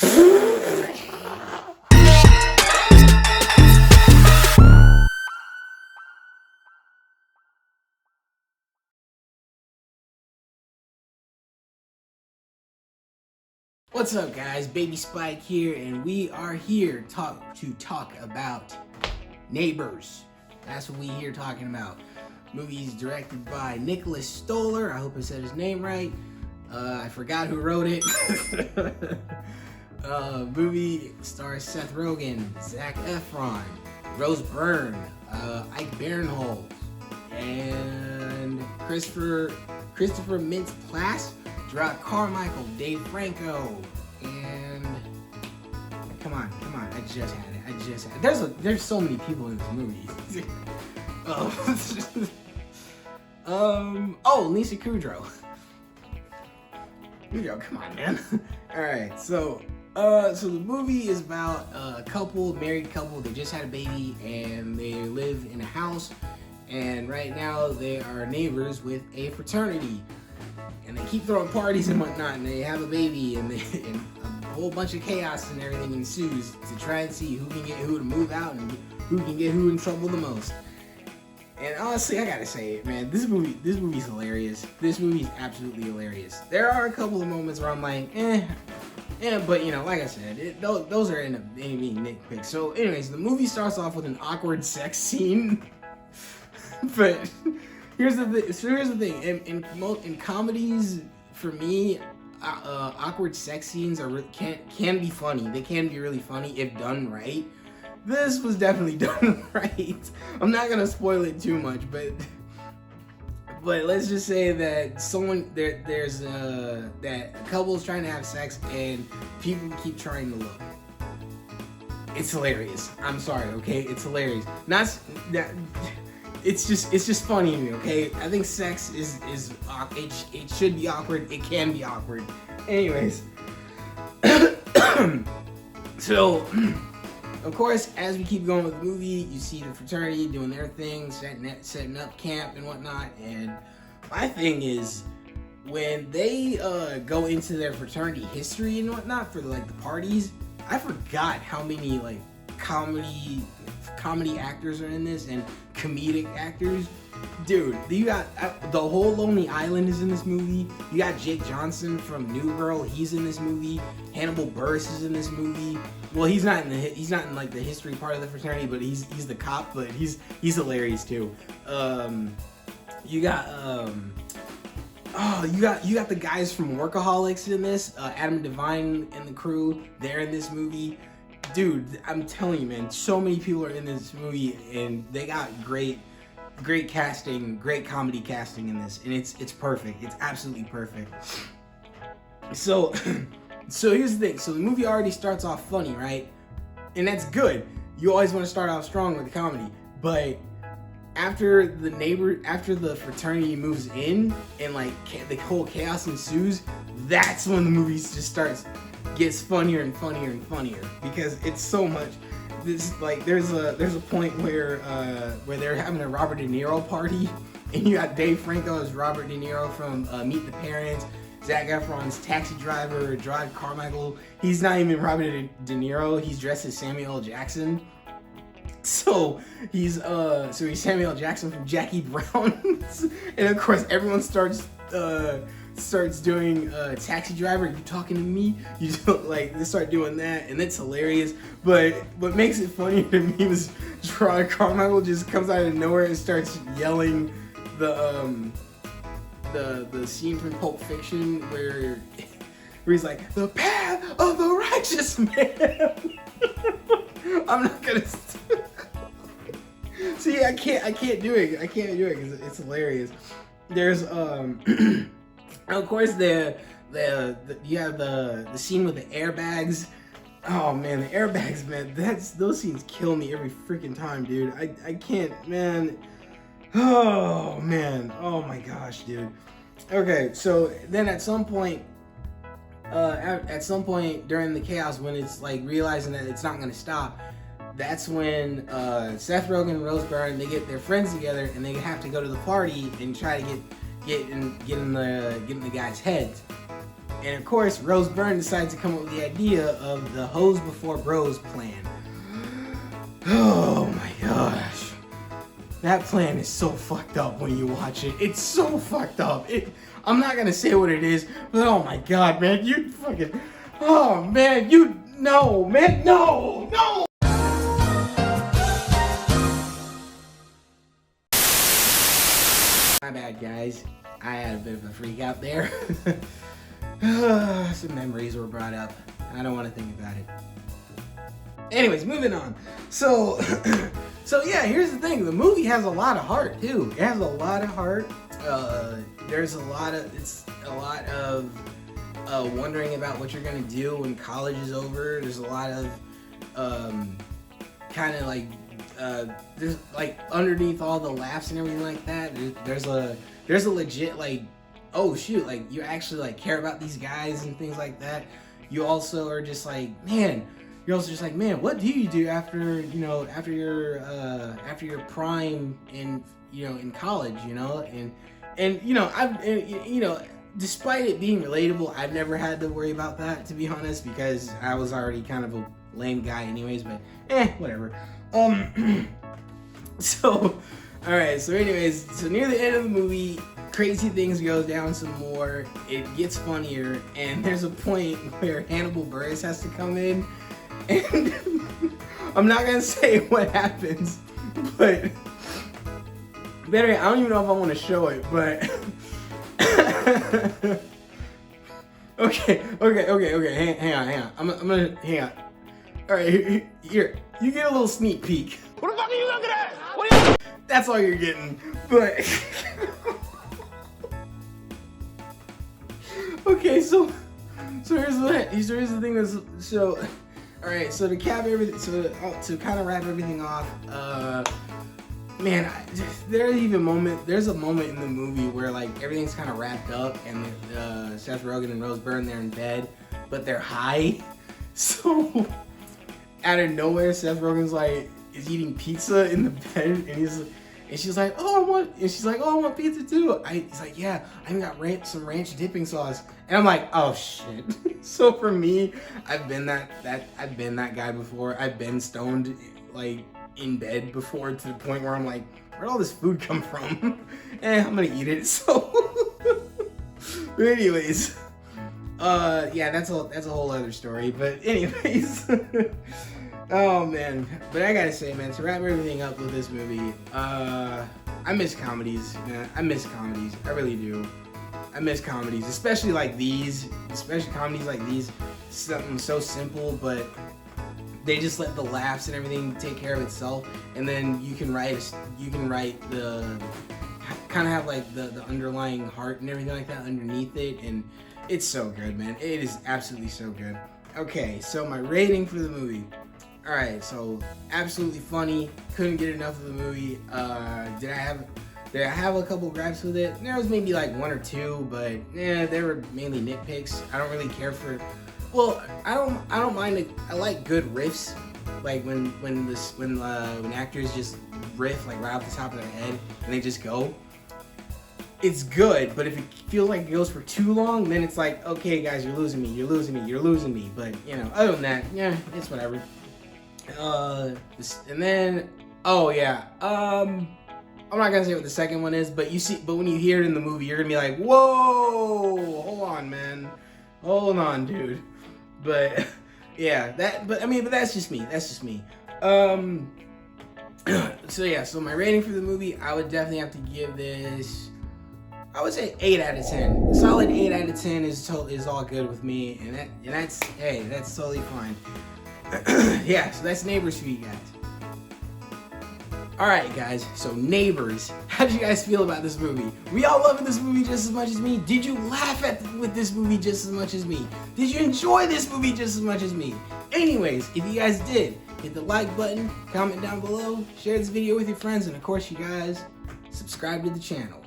What's up, guys? Baby Spike here, and we are here to talk about Neighbors. That's what we here talking about. Movies directed by Nicholas Stoller. I hope I said his name right. I forgot who wrote it. Movie stars Seth Rogen, Zac Efron, Rose Byrne, Ike Barinholtz, and Christopher Mintz-Plasse, Jerrod Carmichael, Dave Franco, and come on, I just had it. There's so many people in this movie. Lisa Kudrow. Come on, man. All right, so the movie is about a married couple. They just had a baby, and they live in a house. And right now, they are neighbors with a fraternity. And they keep throwing parties and whatnot, and they have a baby, and a whole bunch of chaos and everything ensues to try and see who can get who to move out and who can get who in trouble the most. And honestly, I gotta say it, man, this movie's hilarious. This movie's absolutely hilarious. There are a couple of moments where I'm like, but like I said, those are in any nitpick. So anyways, the movie starts off with an awkward sex scene, but here's the thing. In comedies, for me, awkward sex scenes can be funny. They can be really funny if done right. This was definitely done right. I'm not gonna spoil it too much, but let's just say that there's that a couple's trying to have sex and people keep trying to look. It's hilarious. I'm sorry, okay? It's hilarious. Not that. It's just funny to me, okay? I think sex is it should be awkward. It can be awkward. Anyways, so of course, as we keep going with the movie, you see the fraternity doing their thing, setting up camp and whatnot. And my thing is, when they go into their fraternity history and whatnot for the parties, I forgot how many comedy actors are in this and comedic actors. Dude, you got the whole Lonely Island is in this movie. You got Jake Johnson from New Girl. He's in this movie. Hannibal Buress is in this movie. Well, he's not in the history part of the fraternity, but he's the cop. But he's hilarious too. You got the guys from Workaholics in this. Adam Devine and the crew. They're in this movie. Dude, I'm telling you, man, so many people are in this movie, and they got great casting, great comedy casting in this, and it's perfect. It's absolutely perfect. So here's the thing. So the movie already starts off funny, right? And that's good. You always want to start off strong with the comedy, but after the fraternity moves in and the whole chaos ensues, that's when the movie just gets funnier and funnier and funnier, because it's so much. This there's a point where they're having a Robert De Niro party, and you got Dave Franco as Robert De Niro from Meet the Parents, Zac Efron's Taxi Driver, Jerrod Carmichael. He's not even Robert De Niro. He's dressed as Samuel L. Jackson. So he's Samuel L. Jackson from Jackie Brown, and of course everyone starts doing Taxi Driver. You talking to me? They start doing that, and it's hilarious. But what makes it funny to me was Jerrod Carmichael just comes out of nowhere and starts yelling the scene from Pulp Fiction where he's like, "The path of the righteous man." I'm not gonna. See, I can't do it. I can't do it because it's hilarious. There's of course you have the scene with the airbags. Oh man, the airbags, man. Those scenes kill me every freaking time, dude. I can't, man. Oh man. Oh my gosh, dude. Okay, so then at some point during the chaos, when it's realizing that it's not gonna stop, that's when Seth Rogen and Rose Byrne, they get their friends together and they have to go to the party and try to get in the guys' heads. And of course, Byrne decides to come up with the idea of the hoes before bros plan. Oh my gosh. That plan is so fucked up when you watch it. It's so fucked up. I'm not gonna say what it is, but oh my god, man, you fucking... Oh man, no, man, no! My bad, guys. I had a bit of a freak out there. Some memories were brought up. I don't want to think about it. Anyways, moving on. So yeah, here's the thing. The movie has a lot of heart too. It has a lot of heart. It's a lot of wondering about what you're gonna do when college is over. There's a lot of kind of like there's like underneath all the laughs and everything like that. There's a legit like, oh shoot, like you actually like care about these guys and things like that. You also are just like, man. You're also just like, man, what do you do after your prime in college, and despite it being relatable, I've never had to worry about that, to be honest, because I was already kind of a lame guy anyways, but whatever. So anyways, so near the end of the movie, crazy things go down some more. It gets funnier, and there's a point where Hannibal Buress has to come in. And I'm not gonna say what happens, but better yet, I don't even know if I want to show it, but okay, hang on. I'm gonna hang on. All right, here, you get a little sneak peek. What the fuck are you looking at? That's all you're getting, but okay, so here's the thing. All right, so to cap everything, to kind of wrap everything off, man, there's a moment in the movie where like everything's kind of wrapped up, and Seth Rogen and Byrne, they're in bed, but they're high. So out of nowhere, Seth Rogen's like is eating pizza in the bed, and she's like, oh, I want pizza too. He's like, yeah, I even got some ranch dipping sauce, and I'm like, oh shit. So for me, I've been that guy before. I've been stoned like in bed before, to the point where I'm like, where'd all this food come from? I'm gonna eat it. So, but anyways, yeah, that's a whole other story. But anyways. Oh man, but I gotta say, man, to wrap everything up with this movie, I miss comedies, man. I miss comedies. I really do. I miss comedies, especially comedies like these. Something so simple, but they just let the laughs and everything take care of itself, and then you can write the kind of have like the underlying heart and everything like that underneath it, and it's so good, man. It is absolutely so good. Okay, so my rating for the movie. Alright, so absolutely funny. Couldn't get enough of the movie. Did I have a couple gripes with it? There was maybe like one or two, but they were mainly nitpicks. I don't really care for. Well, I don't mind it. I like good riffs, like when actors just riff like right off the top of their head and they just go. It's good, but if it feels like it goes for too long, then it's like, okay, guys, you're losing me. But other than that, yeah, it's whatever. And then, oh yeah, I'm not gonna say what the second one is, but when you hear it in the movie, you're gonna be like, whoa, hold on, man, hold on, dude. But yeah, but that's just me. So yeah, so my rating for the movie, I would definitely have to give this, I would say 8 out of 10. A solid 8 out of 10 is all good with me, and that's totally fine. Yeah, so that's Neighbors for you guys. Alright guys, so Neighbors, how did you guys feel about this movie? We all loving this movie just as much as me? Did you laugh with this movie just as much as me? Did you enjoy this movie just as much as me? Anyways, if you guys did, hit the like button, comment down below, share this video with your friends, and of course you guys, subscribe to the channel.